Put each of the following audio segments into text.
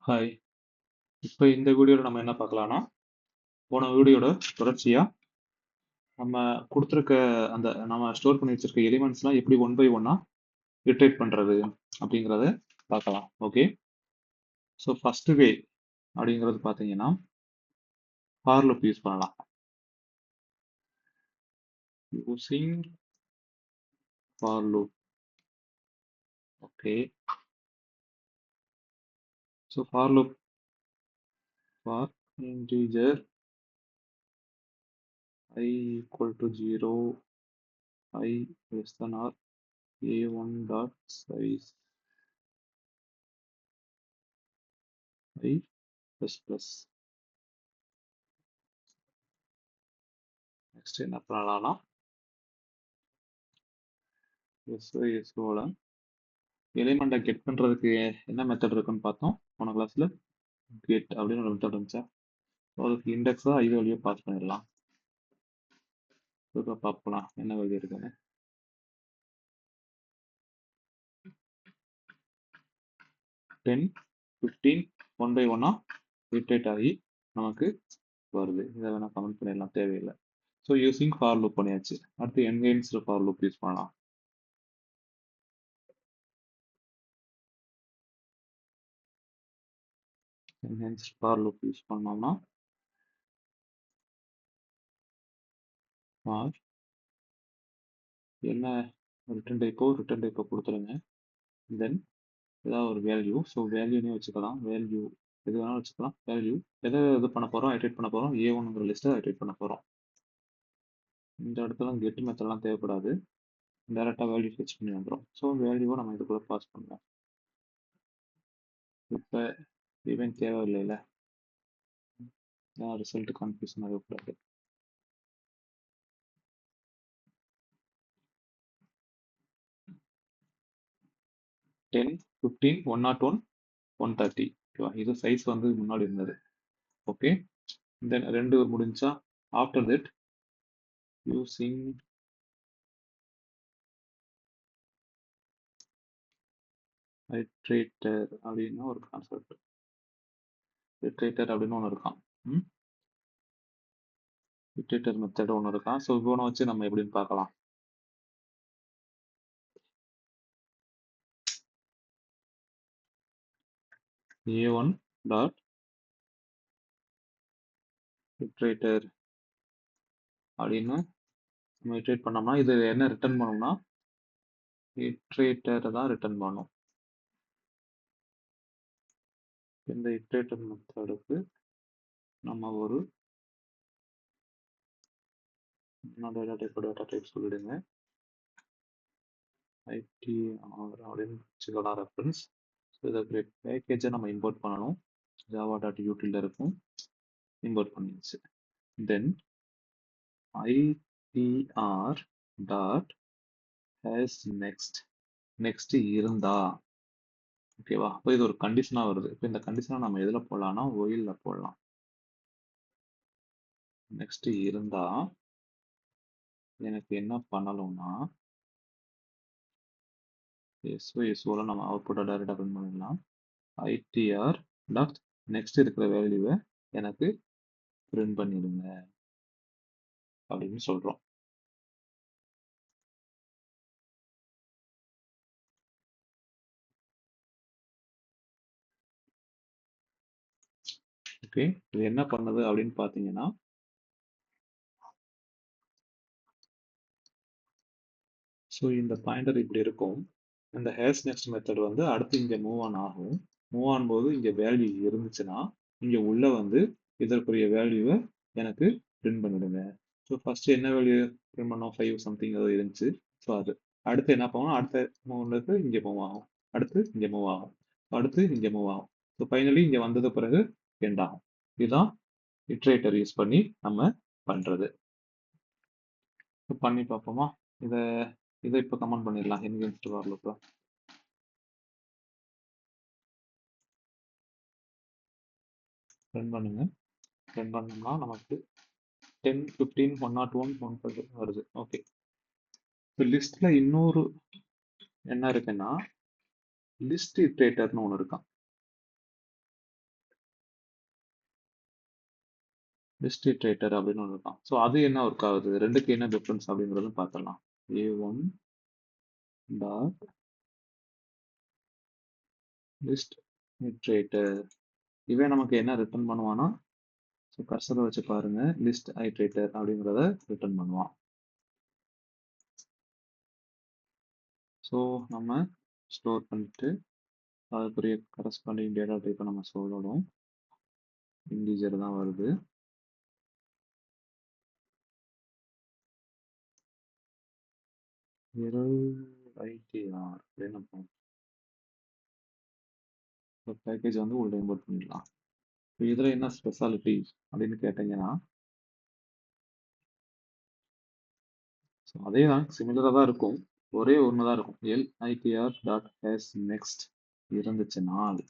Hi. இப்போ இந்த வீடியோவில் நம்ம என்ன பார்க்கலாம்னா, போன வீடியோட தொடர்ச்சியா நம்ம கொடுத்துருக்க அந்த நம்ம ஸ்டோர் பண்ணி வச்சிருக்க எலிமெண்ட்ஸ்லாம் எப்படி ஒன் பை ஒன்னா இட்ரேட் பண்றது அப்படிங்கிறத பார்க்கலாம். ஓகே. ஸோ ஃபர்ஸ்ட் வே அப்படிங்கிறது பார்த்தீங்கன்னா ஃபார் லூப் யூஸ் பண்ணலாம். Using for loop. Okay. So for loop for integer I equal to 0, I less than or a1 dot size I plus plus. Next என்ன பண்ணலாம்னா SOல எலிமெண்ட்டை get பண்றதுக்கு என்ன மெத்தட் இருக்குன்னு பார்த்தோம் போன கிளாஸ்ல. கெட் அப்படின்னு ஒரு மெத்தட் இருந்துச்சா, அதுக்கு இண்டெக்ஸா ஐ வேல்யூ பாஸ் பண்ணிடலாம். இப்போ பார்க்கலாம் என்ன வேல்யூ இருக்குன்னு. 10, 15 ஒன் பை ஒன்னா ரிட்டேட் ஆகி நமக்கு வருது. இதை வேணா கமெண்ட் பண்ணிடலாம், தேவையில்லை. ஸோ யூசிங் ஃபார் லூப் பண்ணியாச்சு. அடுத்து என்ஹென்ஸ்டு ஃபார் லூப் யூஸ் பண்ணலாம். என்ஹென்ஸ்டு ஃபார் லூப் யூஸ் பண்ணோம்னா ஃபார் என்ன ரிட்டர்ன் டைப்போ கொடுத்துருங்க. தென் ஏதாவது ஒரு வேல்யூ, ஸோ வேல்யூனே வச்சுக்கலாம். வேல்யூ எது வேணாலும் வச்சுக்கலாம். வேல்யூ எதை இது பண்ண போகிறோம், ஐட்ரேட் பண்ண போகிறோம், A1ங்கிற லிஸ்ட்டை ஐட்ரேட் பண்ண போகிறோம். இந்த இடத்துல கெட் மெத்தட்லாம் தேவைப்படாது, டேரெக்டாக வேல்யூ ஃபெச் பண்ணி வந்துடும். ஸோ வேல்யூவை நம்ம இதுக்குள்ளே பாஸ் பண்ணுவோம். இப்போ ஈவன் தேவையில்லைல்ல, ரிசல்ட் கன்ஃபியூஷன் ஆகக்கூடாது. டென், 15, 101, 130. ஓகேவா, இது சைஸ் வந்து முன்னாடி இருந்தது. ஓகே. தென் ரெண்டு முடிஞ்சா ஆஃப்டர் தட் யூசிங் இட்ரேட்டர் அப்படின்னு ஒரு கான்செப்ட். இட்ரேட்டர் அப்படின்னு ஒன்று இருக்கான். இட்ரேட்டர் மெத்தட் ஒன்று இருக்கான். ஸோ இவனை வச்சு நம்ம எப்படின்னு பார்க்கலாம். A1 dot iterator அப்படின்னு நம்ம இட்ரேட் பண்ணோம்னா இது என்ன ரிட்டர்ன் பண்ணோம்னா இட்ரேட்டரை தான் ரிட்டர்ன் பண்ணும். இந்த இட்ரேட்டர் மெத்தடுக்கு நம்ம ஒரு டேட்டா டைப் சொல்லிடுங்க. ITR அப்படின்னு வச்சுக்கலாம் ரெஃபரன்ஸ். ஸோ இதை பேக்கேஜை நம்ம இம்போர்ட் பண்ணணும். java.util இருக்கும், இம்போர்ட் பண்ணிடுச்சு. தென் ITR டாட் has next இருந்தா, ஓகேவா, அப்போ இது ஒரு கண்டிஷனா வருது. இப்போ இந்த கண்டிஷனை நம்ம எதுல போடலாம்னா ஒயில்ல போடலாம். நெக்ஸ்ட் இருந்தா எனக்கு என்ன பண்ணணும்னா SOல நம்ம அவுட்புட்டை டைரக்டா பிரிண்ட் பண்ணிடலாம். ITR டாட் நெக்ஸ்ட் இருக்கிற வேல்யூவை எனக்கு பிரிண்ட் பண்ணிடுங்க அப்படின்னு சொல்றோம். ஓகே, இது என்ன பண்ணுது அப்படின்னு பார்த்தீங்கன்னா, ஸோ இந்த பாயிண்டர் இப்படி இருக்கும். இந்த ஹேஸ் நெக்ஸ்ட் மெத்தட் வந்து அடுத்து இங்கே மூவ் ஆன் ஆகும். மூவ் ஆன் போது இங்கே வேல்யூ இருந்துச்சுன்னா இங்கே உள்ள வந்து இதற்குரிய வேல்யூவை எனக்கு பிரிண்ட் பண்ணிடுங்க. ஸோ ஃபர்ஸ்ட் என்ன வேல்யூ பிரிண்ட் பண்ணோம், 5 சம்திங் ஏதோ இருந்துச்சு. ஸோ அது அடுத்து என்ன பண்ணுவோம், அடுத்த மூவ்லேருந்து இங்கே மூவ் ஆகும், அடுத்து இங்கே மூவ் ஆகும், அடுத்து இங்கே மூவ் ஆகும். ஸோ ஃபைனலி இங்கே வந்தது பிறகு எண்ட் ஆகும். இதுதான் இட்ரேட்டர் யூஸ் பண்ணி நம்ம பண்றது. பண்ணி பார்ப்போமா? இதை இப்போ கமெண்ட் பண்ணிடலாம். என்கேஜ்ட் ஃபார் லூப் ரன் பண்ணுங்க. ரன் பண்ணோம்னா நமக்கு 10, 15, 101, 130 வருது. ஓகே. இப்போ லிஸ்ட்ல இன்னொரு என்ன இருக்குன்னா லிஸ்ட் இட்ரேட்டர்னு ஒன்று இருக்கான். லிஸ்ட் இட்ரேட்டர் அப்படின்னு ஒன்று இருக்கான். ஸோ அது என்ன ஒர்க் ஆகுது, ரெண்டுக்கு என்ன டிஃப்ரென்ஸ் அப்படிங்கிறதும் பார்த்துடலாம். A1 டாட் லிஸ்ட் இட்ரேட்டர், இவன் நமக்கு என்ன ரிட்டர்ன் பண்ணுவானா, ஸோ கர்சரை வச்சு பாருங்க, லிஸ்ட் ஐட்ரேட்டர் அப்படிங்கிறத ரிட்டர்ன் பண்ணுவான். ஸோ நம்ம ஸ்டோர் பண்ணிட்டு அதுக்குரிய கரஸ்பாண்டிங் டேட்டா டைப்பை நம்ம சொல்லணும். இன்டிஜர் தான் வருது. ITR என்ன பேக்கேஜ் வந்து உள்ள இம்போர்ட் பண்ணிடலாம். இப்போ இதில் என்ன ஸ்பெஷாலிட்டி அப்படின்னு கேட்டீங்கன்னா, ஸோ அதே தான், சிமிலராக தான் இருக்கும். ஒரே ஒன்று தான் இருக்கும். LITR டாட் ஹேஸ் நெக்ஸ்ட் இருந்துச்சுனால்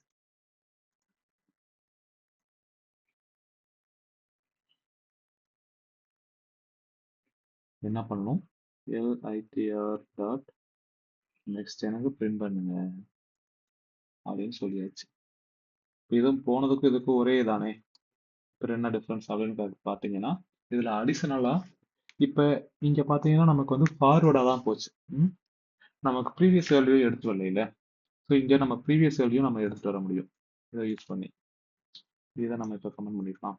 என்ன பண்ணணும், LITR டாட் நெக்ஸ்ட் எனக்கு பிரிண்ட் பண்ணுங்க அப்படின்னு சொல்லியாச்சு. இதுவும் போனதுக்கும் இதுக்கும் ஒரே தானே, இப்போ என்ன டிஃப்ரென்ஸ் அப்படின்னு பார்த்தீங்கன்னா, இதில் அடிஷனலாக இப்போ இங்கே பார்த்தீங்கன்னா நமக்கு வந்து ஃபார்வர்டாக தான் போச்சு. நமக்கு ப்ரீவியஸ் வேல்யூ எடுத்து வரல. ஸோ இங்கே நம்ம ப்ரீவியஸ் வேல்யூ நம்ம எடுத்துட்டு வர முடியும் இதை யூஸ் பண்ணி. இதை நம்ம இப்போ கமெண்ட் பண்ணிக்கலாம்.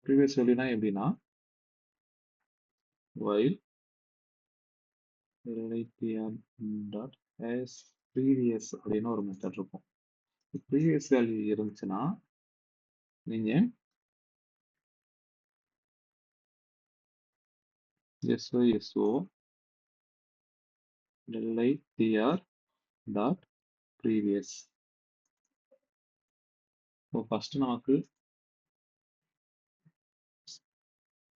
ப்ரீவியஸ் வேல்யூனா எப்படின்னா, while டாட் as previous அப்படின்னு ஒரு மெத்தட் இருக்கும். ப்ரீவியஸ் வேல்யூ இருந்துச்சுன்னா நீங்க so LITR dot previous. So first நமக்கு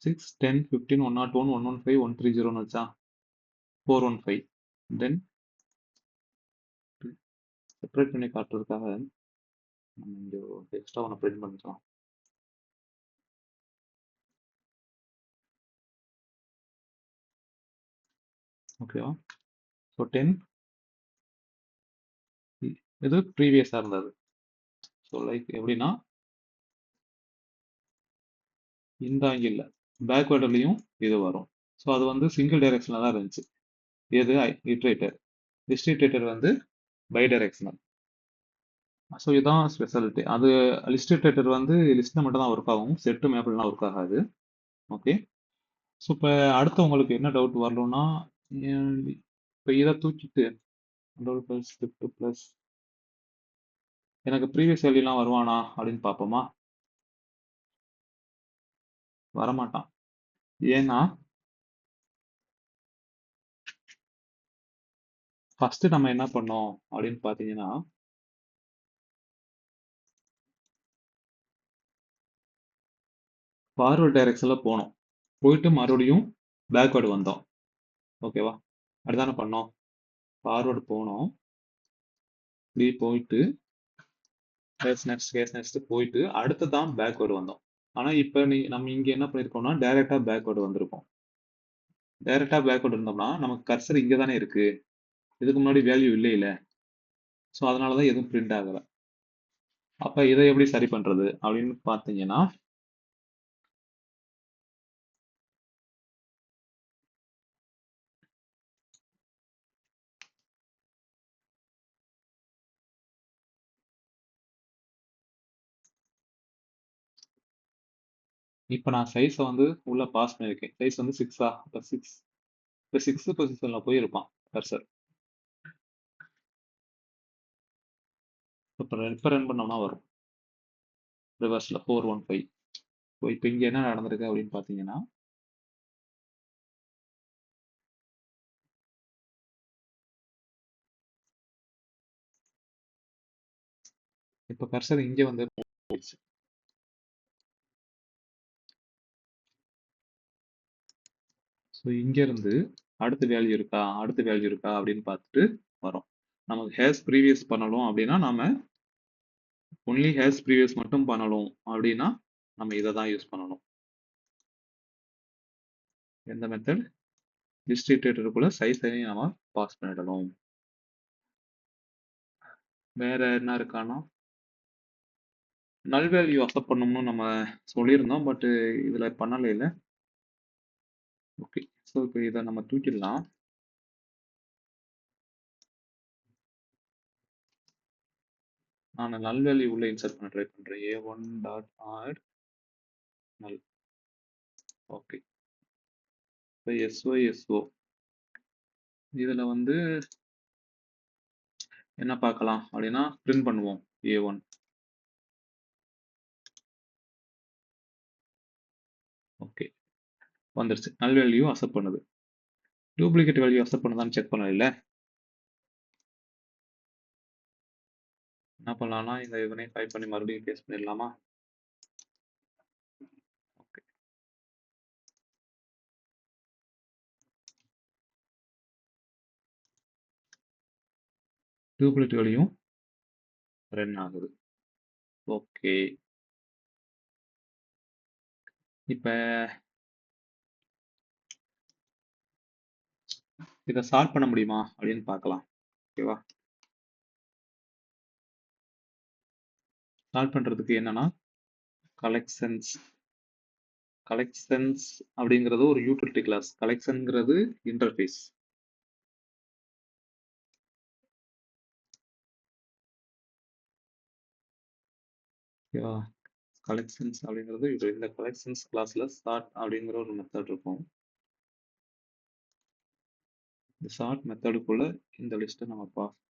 6 10 15 101 115 130 வச்சா 415. தென் செப்பரேட் பண்ணி காட்டுறதுக்காக நம்ம இங்கே எக்ஸ்ட்ரா ஒன்று பிரிண்ட் பண்ணிக்கலாம். ஓகேவா? ஸோ 10 இது ப்ரீவியஸாக இருந்தது. ஸோ லைக் எப்படின்னா, இந்த ஆங்கிள் பேக்வேர்ட்லையும் இது வரும். ஸோ அது வந்து சிங்கிள் டைரக்ஷனில் தான் இருந்துச்சு. எது இட்ரேட்டர். லிஸ்ட் இட்ரேட்டர் வந்து பை டைரக்ஷனல். ஸோ இதுதான் ஸ்பெஷாலிட்டி. அது லிஸ்ட் இட்ரேட்டர் வந்து லிஸ்ட்டில் மட்டும் தான் ஒர்க் ஆகும், செட்டு மேப்பிள்லாம் ஒர்க் ஆகாது. ஓகே. ஸோ இப்போ அடுத்து உங்களுக்கு என்ன டவுட் வரணும்னா, இப்போ இதை தூக்கிட்டு ஸ்கிரிப்ட் ப்ளஸ் எனக்கு ப்ரீவியஸ் வேல்யூலாம் வருவானா அப்படின்னு பார்ப்போமா? வரமாட்டான். ஏன்னா ஃபர்ஸ்ட் நம்ம என்ன பண்ணோம் அப்படின்னு பார்த்தீங்கன்னா, ஃபார்வர்ட் டைரக்ஷனில் போனோம், போயிட்டு மறுபடியும் பேக்வேர்டு வந்தோம். ஓகேவா? அப்படிதானே பண்ணோம். ஃபார்வர்டு போனோம், இப்படி போயிட்டு கேஸ் நெக்ஸ்ட் போயிட்டு அடுத்து தான் பேக்வேர்டு வந்தோம். ஆனால் இப்போ நம்ம இங்கே என்ன பண்ணியிருக்கோம்னா டைரெக்டாக பேக்வேர்டு வந்திருக்கோம். டைரெக்டாக பேக்வேர்டு இருந்தோம்னா நமக்கு கர்சர் இங்கே தானே இருக்கு, இதுக்கு முன்னாடி வேல்யூ இல்லை இல்லை. ஸோ அதனால தான் எதுவும் பிரிண்ட் ஆகலை. அப்போ இதை எப்படி சரி பண்ணுறது அப்படின்னு பார்த்தீங்கன்னா, இப்போ நான் சைஸை வந்து உள்ள பாஸ் பண்ணியிருக்கேன். சைஸ் வந்து 6ஆ, இப்போ 6, இப்போ 6 பொசிஷனில் போய் இருப்பான் கர்சர். இப்போ ரன் பண்ணோம்னா வரும் ரிவர்ஸில் 415. ஸோ இப்போ இங்கே என்ன நடந்திருக்கு அப்படின்னு பார்த்தீங்கன்னா, இப்போ கர்சர் இங்கே வந்து போயிடுச்சு. ஸோ இங்கேருந்து அடுத்த வேல்யூ இருக்கா, அடுத்த வேல்யூ இருக்கா அப்படின்னு பார்த்துட்டு வரோம். நமக்கு ஹேஸ் ப்ரீவியஸ் பண்ணணும் அப்படின்னா நம்ம ஒன்லி ஹேஸ் ப்ரீவியஸ் மட்டும் பண்ணணும் அப்படின்னா நம்ம இதை தான் யூஸ் பண்ணணும். எந்த மெத்தட்? லிஸ்ட் இட்டரேட்டருக்குள்ள சைஸையும் நம்ம பாஸ் பண்ணிடணும். வேற என்ன இருக்கானா, நல் வேல்யூ அக்செப்ட் பண்ணணும்னு நம்ம சொல்லியிருந்தோம். பட் இதுல பண்ணலை இல்லை. ஓகே. ஸோ இப்போ இதை நம்ம தூக்கிடலாம். நான் நல் வேல்யூ உள்ள இன்சர்ட் பண்ண ட்ரை பண்றேன். a1 டாட் ஆட் நல். ஓகே. இப்போ SYSO இதுல வந்து என்ன பார்க்கலாம் அப்படின்னா பிரிண்ட் பண்ணுவோம் a1. ஓகே, வந்துருச்சு. நல் வேல்யூ அக்செப்ட் பண்ணுது. டூப்ளிகேட் வேல்யூ அக்செப்ட் பண்ணுதான்னு செக் பண்ணல. இல்ல என்ன பண்ணலாம்னா இந்த இதனை டைப் பண்ணி மறுபடியும் பேஸ்ட் பண்ணிடலாமா? ஓகே. டூப்ளிகேட் வேல்யூ ரன் ஆகுது. ஓகே. இப்ப இதை சால்வ் பண்ண முடியுமா அப்படின்னு பார்க்கலாம். ஓகேவா? சால்வ் பண்றதுக்கு என்னன்னா கலெக்ஷன்ஸ் அப்படிங்கிறது ஒரு யூட்டிலிட்டி கிளாஸ். கலெக்ஷன்ங்கிறது இன்டர்ஃபேஸ். ஓகேவா? கலெக்ஷன்ஸ் அப்படிங்கிறது இந்த கலெக்ஷன்ஸ் கிளாஸ்ல ஸ்டார்ட் அப்படிங்கிற ஒரு மெத்தட் இருக்கும். இந்த ஸ்டார்ட் மெத்தடுக்குள்ள இந்த லிஸ்ட்டை நம்ம பார்ப்போம்.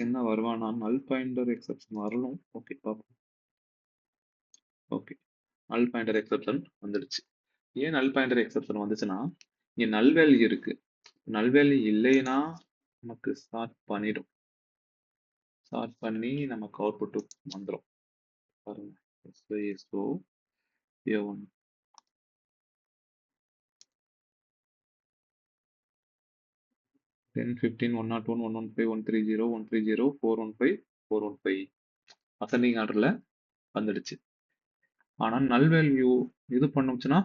என்ன வருவானா நல் பாயிண்டர் எக்ஸெப்ஷன் வரணும். ஓகே, பார்ப்போம். ஓகே, நல் பாயிண்டர் எக்ஸெப்ஷன் வந்துடுச்சு. ஏன் நல் பாயிண்டர் எக்ஸெப்ஷன் வந்துச்சுன்னா இங்க நல் வேல்யூ இருக்கு. நல் வேல்யூ இல்லைன்னா நமக்கு ஸ்டார்ட் பண்ணிடும். ஸ்டார்ட் பண்ணி நமக்கு அவுட்புட் வந்துடும். பாருங்க, SYSO A1 10 15 101 115 130 130 415 415 அசெண்டிங் ஆர்டர்ல வந்துடுச்சு. ஆனா நல் வேல்யூ இது பண்ணுச்சுன்னா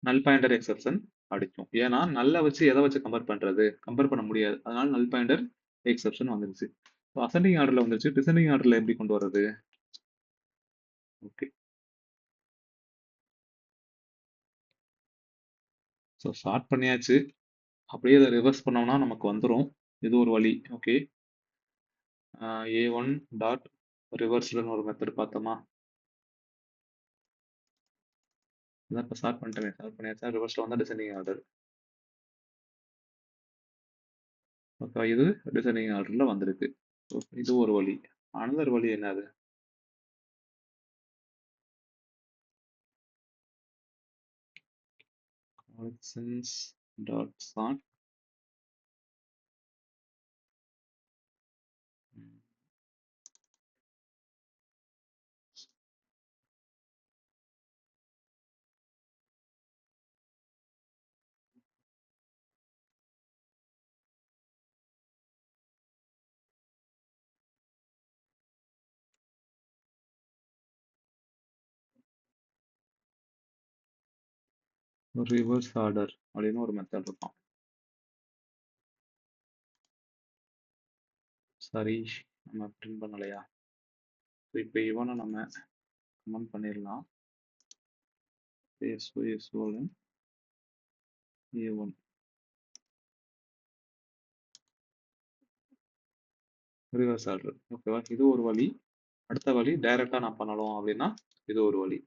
நல் பாயிண்டர் எக்ஸெப்ஷன் அடிக்கும். ஏன்னா நல்ல வச்சு எதை வச்சு கம்பேர் பண்றது? கம்பேர் பண்ண முடியாது. அதனால நல் பாயிண்டர் எக்ஸெப்ஷன் வந்துருச்சு. அசெண்டிங் ஆர்டர்ல வந்துருச்சு. டிசெண்டிங் ஆர்டர்ல எப்படி கொண்டு வர்றது? ஓகே, ஸோ ஸ்டார்ட் பண்ணியாச்சு. அப்படியே இதை ரிவர்ஸ் பண்ணோம்னா நமக்கு வந்துடும். இது ஒரு வழி. ஓகே, A1 டாட் ரிவர்ஸ்னு ஒரு மெத்தட் பார்த்தோமா? இதான் இப்போ ஸ்டார்ட் பண்ணிட்டேன். ஸ்டார்ட் பண்ணியாச்சா? ரிவர்ஸ்ல வந்தா டிசெண்டிங் ஆர்டர். ஓகே, இது டிசெண்டிங் ஆர்டர்ல வந்திருக்கு. இது ஒரு வழி. அனதர் வழி என்னது? collections dot sort reverse order அப்படின்னு ஒரு மெத்தட் இருக்கும். சரி, நம்ம பிரிண்ட் பண்ணலையா? இப்போ இவனை நம்ம கமெண்ட் பண்ணிடலாம். A1 reverse order. ஓகேவா? இது ஒரு வழி. அடுத்த வழி டைரக்டா நான் பண்ணணும் அப்படின்னா இது ஒரு வழி.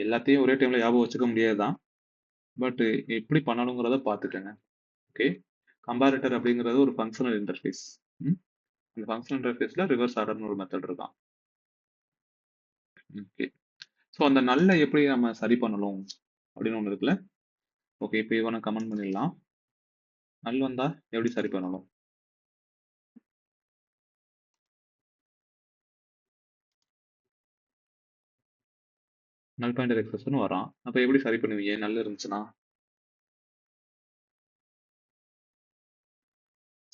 எல்லாத்தையும் ஒரே டைம்ல ஞாபகம் வச்சுக்க முடியாதுதான். பட் எப்படி பண்ணணுங்கிறத பார்த்துக்கங்க. ஓகே, கம்பேரிட்டர் அப்படிங்கிறது ஒரு ஃபங்க்ஷனல் இன்டர்ஃபேஸ். அந்த ஃபங்க்ஷனல் இன்டர்ஃபேஸ்ல ரிவர்ஸ் ஆர்டர்னு ஒரு மெத்தட் இருக்கான். ஓகே, ஸோ அந்த நல்ல எப்படி நம்ம சரி பண்ணணும் அப்படின்னு ஒன்று இருக்குல்ல. ஓகே, இப்போ இவனை கமெண்ட் பண்ணிடலாம். நல் வந்தா எப்படி சரி பண்ணணும்? நல் பாயிண்டர் எக்ஸப்ஷன் வரான். அப்போ எப்படி சரி பண்ணுவீங்க நல் இருந்துச்சுன்னா?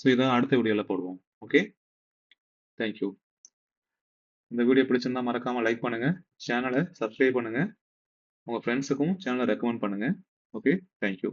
ஸோ இதை அடுத்த வீடியோவில் போடுவோம். Okay, thank you. இந்த வீடியோ பிடிச்சிருந்தா மறக்காம லைக் பண்ணுங்க, சேனலை சப்ஸ்கிரைப் பண்ணுங்க, உங்க ஃப்ரெண்ட்ஸுக்கும் சேனலை ரெக்கமெண்ட் பண்ணுங்க. Okay, thank you.